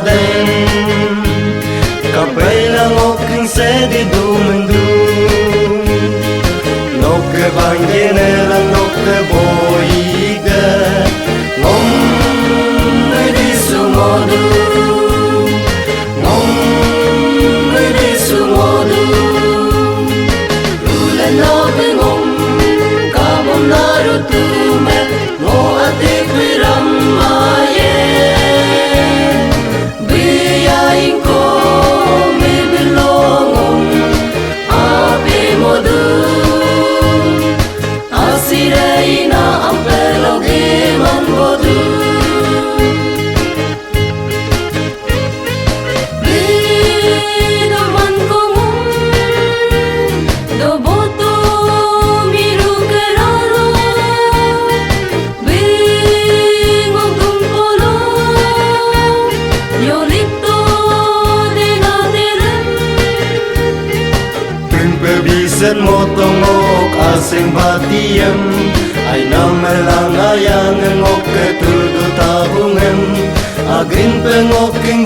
den Kapela ngokking se di dumendu Nokke bangenera nokke boige Ngom di sumodu Ngom di sumodu Ulan nobe ngom kabon narutume Ngo atik wiramaye Biyain ko mibilongong api modu Asirai na ang pelogi man bodu Bidaman ko ngong doboto miru keraro Bingong tumpolo Yolito dinatiren Pagpabisan mo tungok asing batiyem Ay namelang ayang ngok ketudo tabungem Agin pengoking